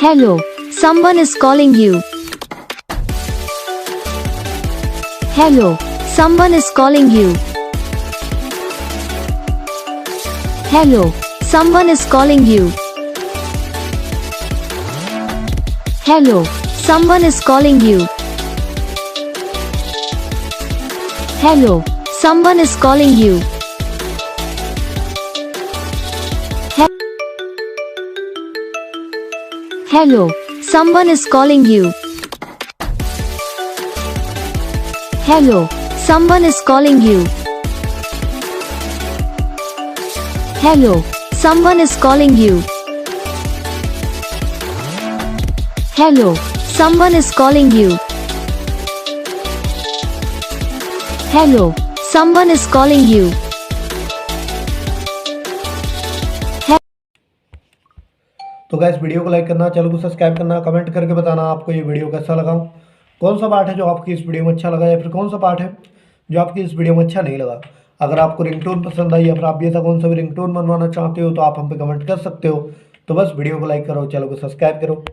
Hello, someone is calling you. Hello, someone is calling you. Hello, someone is calling you. Hello, someone is calling you. Hello, someone is calling you. Hello, someone is calling you. Hello, someone is calling you. Hello, someone is calling you. Hello, someone is calling you. Hello, someone is calling you. तो guys video को like करना, channel को subscribe करना, comment करके बताना आपको ये video कैसा लगा, कौन सा पार्ट है जो आपकी इस वीडियो में अच्छा लगा या फिर कौन सा पार्ट है जो आपकी इस वीडियो में अच्छा नहीं लगा। अगर आपको रिंगटोन पसंद आई या फिर आप भी ऐसा कौन सा भी रिंगटोन बनवाना चाहते हो तो आप हम पे कमेंट कर सकते हो। तो बस वीडियो को लाइक करो, चैनल को सब्सक्राइब करो।